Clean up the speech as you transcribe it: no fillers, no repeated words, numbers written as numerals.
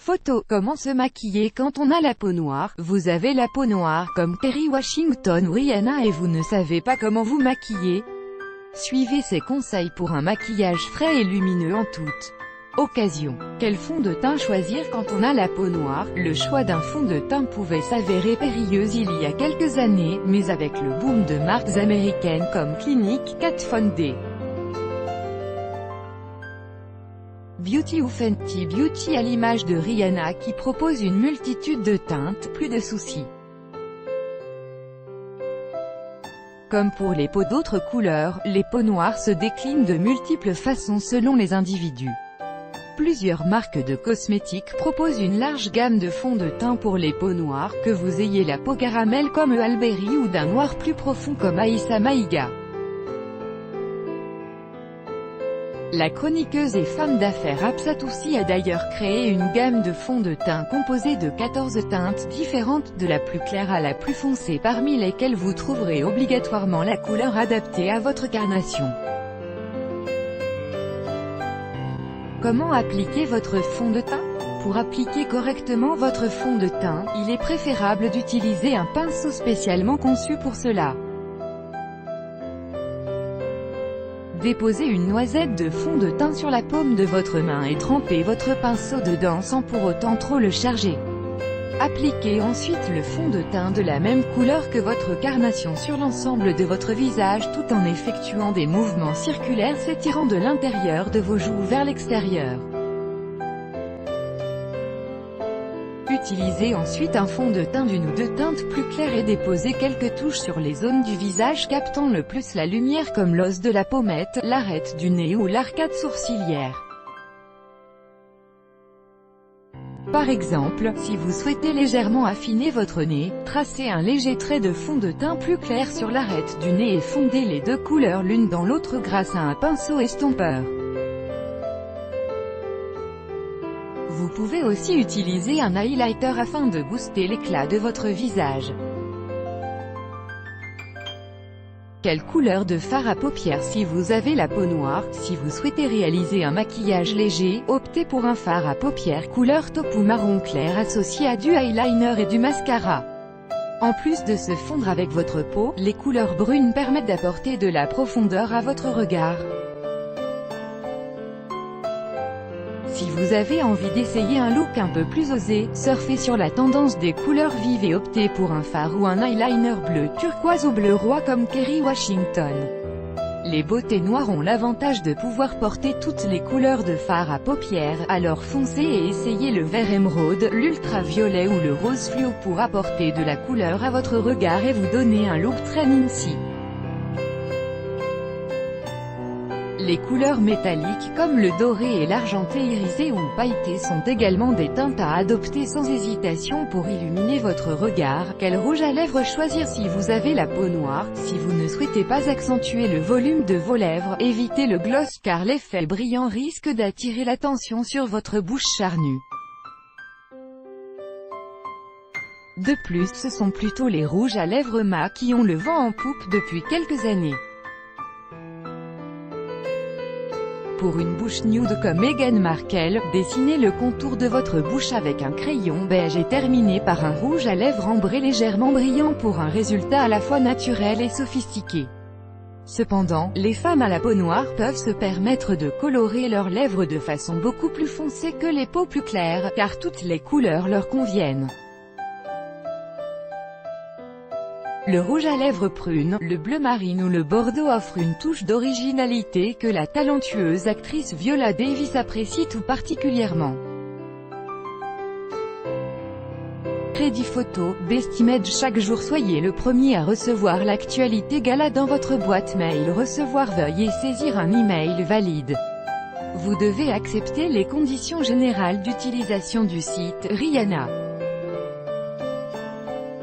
Photo. Comment se maquiller quand on a la peau noire? Vous avez la peau noire, comme Kerry Washington ou Rihanna et vous ne savez pas comment vous maquiller? Suivez ces conseils pour un maquillage frais et lumineux en toute occasion. Quel fond de teint choisir quand on a la peau noire? Le choix d'un fond de teint pouvait s'avérer périlleux il y a quelques années, mais avec le boom de marques américaines comme Clinique, Kat Von D, Beauty ou Fenty Beauty à l'image de Rihanna qui propose une multitude de teintes, plus de soucis. Comme pour les peaux d'autres couleurs, les peaux noires se déclinent de multiples façons selon les individus. Plusieurs marques de cosmétiques proposent une large gamme de fonds de teint pour les peaux noires, que vous ayez la peau caramel comme Alberry ou d'un noir plus profond comme Aïssa Maïga. La chroniqueuse et femme d'affaires Absatoussi a d'ailleurs créé une gamme de fonds de teint composée de 14 teintes différentes de la plus claire à la plus foncée parmi lesquelles vous trouverez obligatoirement la couleur adaptée à votre carnation. Comment appliquer votre fond de teint? Pour appliquer correctement votre fond de teint, il est préférable d'utiliser un pinceau spécialement conçu pour cela. Déposez une noisette de fond de teint sur la paume de votre main et trempez votre pinceau dedans sans pour autant trop le charger. Appliquez ensuite le fond de teint de la même couleur que votre carnation sur l'ensemble de votre visage tout en effectuant des mouvements circulaires s'étirant de l'intérieur de vos joues vers l'extérieur. Utilisez ensuite un fond de teint d'une ou deux teintes plus claires et déposez quelques touches sur les zones du visage captant le plus la lumière comme l'os de la pommette, l'arête du nez ou l'arcade sourcilière. Par exemple, si vous souhaitez légèrement affiner votre nez, tracez un léger trait de fond de teint plus clair sur l'arête du nez et fondez les deux couleurs l'une dans l'autre grâce à un pinceau estompeur. Vous pouvez aussi utiliser un highlighter afin de booster l'éclat de votre visage. Quelle couleur de fard à paupières? Si vous avez la peau noire, si vous souhaitez réaliser un maquillage léger, optez pour un fard à paupières couleur taupe ou marron clair associé à du eyeliner et du mascara. En plus de se fondre avec votre peau, les couleurs brunes permettent d'apporter de la profondeur à votre regard. Si vous avez envie d'essayer un look un peu plus osé, surfez sur la tendance des couleurs vives et optez pour un fard ou un eyeliner bleu turquoise ou bleu roi comme Kerry Washington. Les beautés noires ont l'avantage de pouvoir porter toutes les couleurs de fard à paupières, alors foncez et essayez le vert émeraude, l'ultraviolet ou le rose fluo pour apporter de la couleur à votre regard et vous donner un look très Nancy. Les couleurs métalliques comme le doré et l'argenté irisé ou pailleté sont également des teintes à adopter sans hésitation pour illuminer votre regard. Quel rouge à lèvres choisir? Si vous avez la peau noire, si vous ne souhaitez pas accentuer le volume de vos lèvres, évitez le gloss car l'effet brillant risque d'attirer l'attention sur votre bouche charnue. De plus, ce sont plutôt les rouges à lèvres mat qui ont le vent en poupe depuis quelques années. Pour une bouche nude comme Meghan Markle, dessinez le contour de votre bouche avec un crayon beige et terminez par un rouge à lèvres ambré légèrement brillant pour un résultat à la fois naturel et sophistiqué. Cependant, les femmes à la peau noire peuvent se permettre de colorer leurs lèvres de façon beaucoup plus foncée que les peaux plus claires, car toutes les couleurs leur conviennent. Le rouge à lèvres prune, le bleu marine ou le bordeaux offrent une touche d'originalité que la talentueuse actrice Viola Davis apprécie tout particulièrement. Crédit photo, Bestimage chaque jour soyez le premier à recevoir l'actualité gala dans votre boîte mail. Recevoir veuillez saisir un email valide. Vous devez accepter les conditions générales d'utilisation du site. Rihanna.